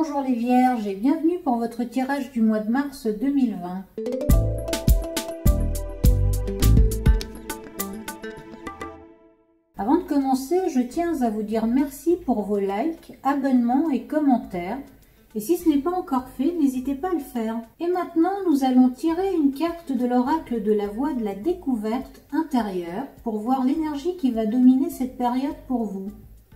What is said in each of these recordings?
Bonjour les Vierges et bienvenue pour votre tirage du mois de mars 2020. Avant de commencer, je tiens à vous dire merci pour vos likes, abonnements et commentaires. Et si ce n'est pas encore fait, n'hésitez pas à le faire. Et maintenant, nous allons tirer une carte de l'oracle de la voie de la découverte intérieure pour voir l'énergie qui va dominer cette période pour vous.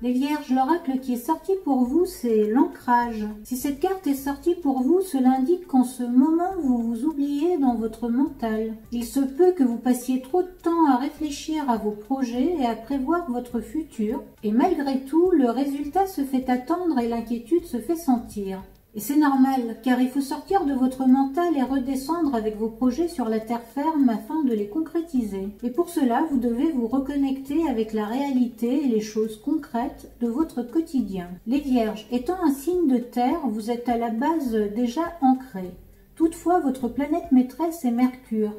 Les Vierges, l'oracle qui est sorti pour vous, c'est l'ancrage. Si cette carte est sortie pour vous, cela indique qu'en ce moment, vous vous oubliez dans votre mental. Il se peut que vous passiez trop de temps à réfléchir à vos projets et à prévoir votre futur. Et malgré tout, le résultat se fait attendre et l'inquiétude se fait sentir. Et c'est normal, car il faut sortir de votre mental et redescendre avec vos projets sur la terre ferme afin de les concrétiser. Et pour cela, vous devez vous reconnecter avec la réalité et les choses concrètes de votre quotidien. Les Vierges, étant un signe de terre, vous êtes à la base déjà ancré. Toutefois, votre planète maîtresse est Mercure.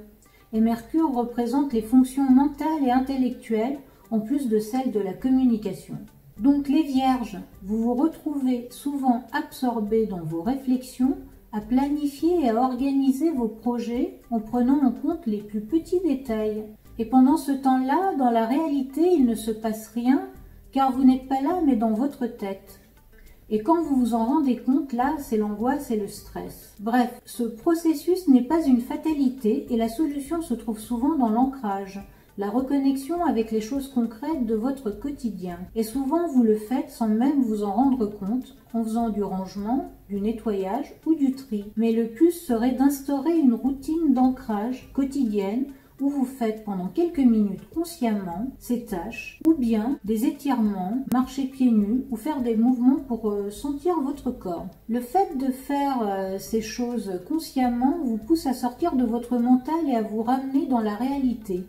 Et Mercure représente les fonctions mentales et intellectuelles, en plus de celles de la communication. Donc les Vierges, vous vous retrouvez souvent absorbés dans vos réflexions, à planifier et à organiser vos projets en prenant en compte les plus petits détails. Et pendant ce temps-là, dans la réalité, il ne se passe rien, car vous n'êtes pas là mais dans votre tête. Et quand vous vous en rendez compte, là, c'est l'angoisse et le stress. Bref, ce processus n'est pas une fatalité et la solution se trouve souvent dans l'ancrage. La reconnexion avec les choses concrètes de votre quotidien. Et souvent, vous le faites sans même vous en rendre compte, en faisant du rangement, du nettoyage ou du tri. Mais le plus serait d'instaurer une routine d'ancrage quotidienne où vous faites pendant quelques minutes consciemment ces tâches, ou bien des étirements, marcher pieds nus ou faire des mouvements pour sentir votre corps. Le fait de faire ces choses consciemment vous pousse à sortir de votre mental et à vous ramener dans la réalité.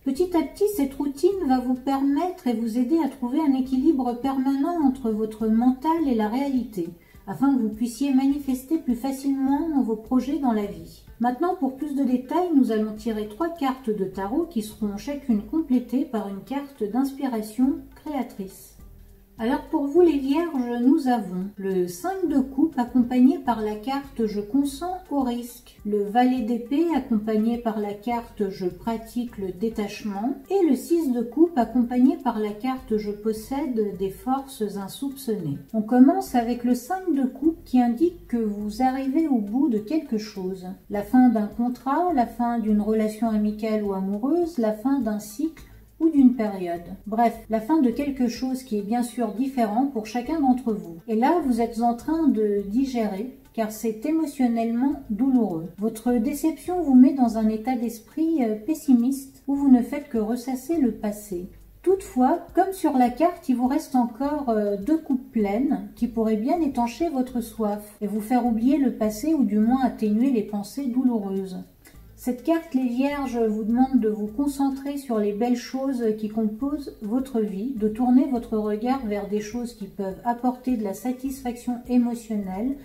Petit à petit, cette routine va vous permettre et vous aider à trouver un équilibre permanent entre votre mental et la réalité, afin que vous puissiez manifester plus facilement vos projets dans la vie. Maintenant, pour plus de détails, nous allons tirer 3 cartes de tarot qui seront chacune complétées par une carte d'inspiration créatrice. Alors pour vous les Vierges, nous avons le 5 de coupe accompagné par la carte « Je consens au risque », le valet d'épée accompagné par la carte « Je pratique le détachement » et le 6 de coupe accompagné par la carte « Je possède des forces insoupçonnées ». On commence avec le 5 de coupe qui indique que vous arrivez au bout de quelque chose. La fin d'un contrat, la fin d'une relation amicale ou amoureuse, la fin d'un cycle ou d'une période. Bref, la fin de quelque chose qui est bien sûr différent pour chacun d'entre vous. Et là, vous êtes en train de digérer, car c'est émotionnellement douloureux. Votre déception vous met dans un état d'esprit pessimiste, où vous ne faites que ressasser le passé. Toutefois, comme sur la carte, il vous reste encore 2 coupes pleines qui pourraient bien étancher votre soif et vous faire oublier le passé ou du moins atténuer les pensées douloureuses. Cette carte, les Vierges, vous demande de vous concentrer sur les belles choses qui composent votre vie, de tourner votre regard vers des choses qui peuvent apporter de la satisfaction émotionnelle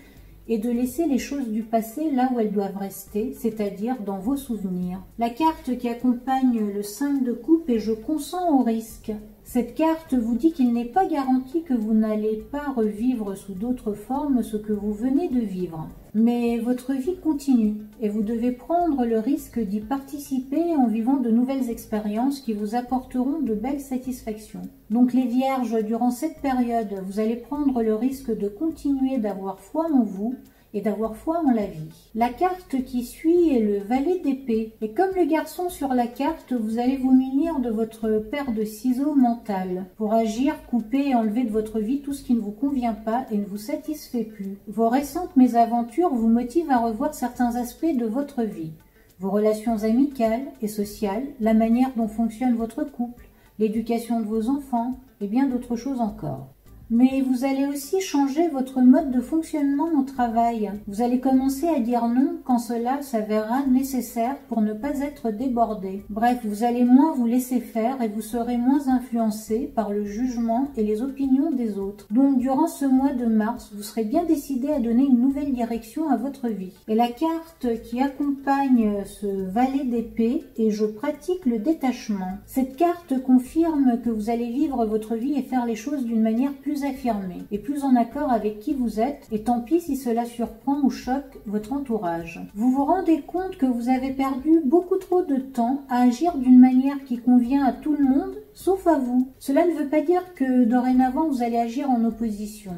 et de laisser les choses du passé là où elles doivent rester, c'est-à-dire dans vos souvenirs. La carte qui accompagne le 5 de coupe est « Je consens au risque ». Cette carte vous dit qu'il n'est pas garanti que vous n'allez pas revivre sous d'autres formes ce que vous venez de vivre. Mais votre vie continue et vous devez prendre le risque d'y participer en vivant de nouvelles expériences qui vous apporteront de belles satisfactions. Donc les Vierges, durant cette période, vous allez prendre le risque de continuer d'avoir foi en vous et d'avoir foi en la vie. La carte qui suit est le valet d'épée. Et comme le garçon sur la carte, vous allez vous munir de votre paire de ciseaux mental pour agir, couper et enlever de votre vie tout ce qui ne vous convient pas et ne vous satisfait plus. Vos récentes mésaventures vous motivent à revoir certains aspects de votre vie. Vos relations amicales et sociales, la manière dont fonctionne votre couple, l'éducation de vos enfants et bien d'autres choses encore. Mais vous allez aussi changer votre mode de fonctionnement au travail. Vous allez commencer à dire non quand cela s'avérera nécessaire pour ne pas être débordé. Bref, vous allez moins vous laisser faire et vous serez moins influencé par le jugement et les opinions des autres. Donc durant ce mois de mars, vous serez bien décidé à donner une nouvelle direction à votre vie. Et la carte qui accompagne ce valet d'épée est « Je pratique le détachement ». Cette carte confirme que vous allez vivre votre vie et faire les choses d'une manière plus vous affirmer et plus en accord avec qui vous êtes, et tant pis si cela surprend ou choque votre entourage. Vous vous rendez compte que vous avez perdu beaucoup trop de temps à agir d'une manière qui convient à tout le monde, sauf à vous. Cela ne veut pas dire que dorénavant vous allez agir en opposition.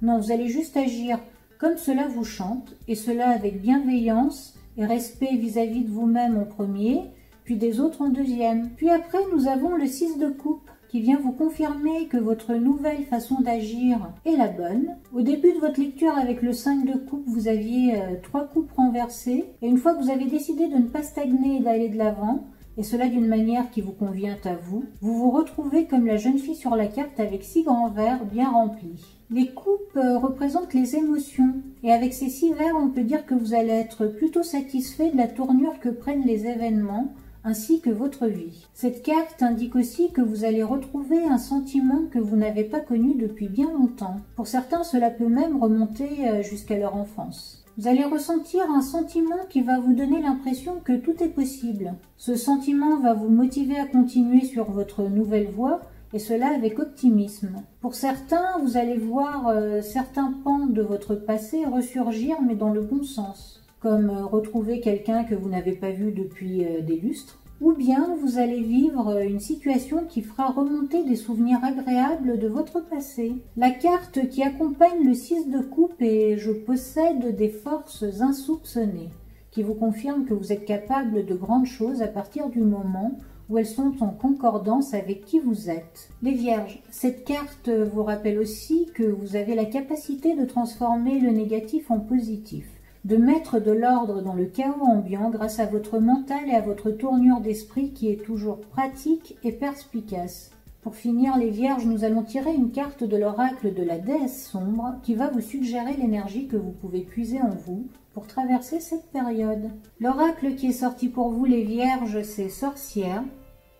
Non, vous allez juste agir comme cela vous chante, et cela avec bienveillance et respect vis-à-vis de vous-même en premier, puis des autres en deuxième. Puis après, nous avons le 6 de coupe, qui vient vous confirmer que votre nouvelle façon d'agir est la bonne. Au début de votre lecture avec le 5 de coupe, vous aviez 3 coupes renversées, et une fois que vous avez décidé de ne pas stagner et d'aller de l'avant, et cela d'une manière qui vous convient à vous, vous vous retrouvez comme la jeune fille sur la carte avec 6 grands verres bien remplis. Les coupes représentent les émotions, et avec ces 6 verres, on peut dire que vous allez être plutôt satisfait de la tournure que prennent les événements, ainsi que votre vie. Cette carte indique aussi que vous allez retrouver un sentiment que vous n'avez pas connu depuis bien longtemps. Pour certains, cela peut même remonter jusqu'à leur enfance. Vous allez ressentir un sentiment qui va vous donner l'impression que tout est possible. Ce sentiment va vous motiver à continuer sur votre nouvelle voie, et cela avec optimisme. Pour certains, vous allez voir certains pans de votre passé ressurgir, mais dans le bon sens, comme retrouver quelqu'un que vous n'avez pas vu depuis des lustres, ou bien vous allez vivre une situation qui fera remonter des souvenirs agréables de votre passé. La carte qui accompagne le 6 de coupe est « Je possède des forces insoupçonnées », qui vous confirme que vous êtes capable de grandes choses à partir du moment où elles sont en concordance avec qui vous êtes. Les Vierges, cette carte vous rappelle aussi que vous avez la capacité de transformer le négatif en positif, de mettre de l'ordre dans le chaos ambiant grâce à votre mental et à votre tournure d'esprit qui est toujours pratique et perspicace. Pour finir, les Vierges, nous allons tirer une carte de l'oracle de la déesse sombre qui va vous suggérer l'énergie que vous pouvez puiser en vous pour traverser cette période. L'oracle qui est sorti pour vous, les Vierges, c'est Sorcière.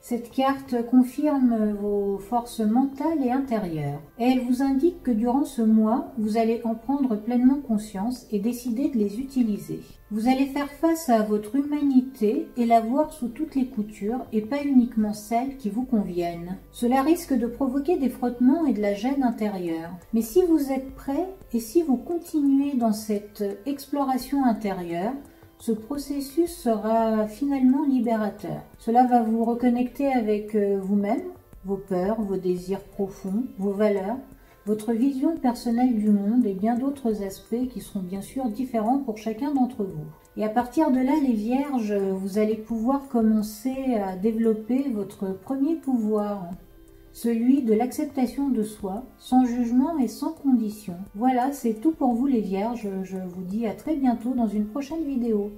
Cette carte confirme vos forces mentales et intérieures. Et elle vous indique que durant ce mois, vous allez en prendre pleinement conscience et décider de les utiliser. Vous allez faire face à votre humanité et la voir sous toutes les coutures et pas uniquement celles qui vous conviennent. Cela risque de provoquer des frottements et de la gêne intérieure. Mais si vous êtes prêt et si vous continuez dans cette exploration intérieure, ce processus sera finalement libérateur. Cela va vous reconnecter avec vous-même, vos peurs, vos désirs profonds, vos valeurs, votre vision personnelle du monde et bien d'autres aspects qui seront bien sûr différents pour chacun d'entre vous. Et à partir de là, les Vierges, vous allez pouvoir commencer à développer votre premier pouvoir, celui de l'acceptation de soi, sans jugement et sans condition. Voilà, c'est tout pour vous les Vierges, je vous dis à très bientôt dans une prochaine vidéo.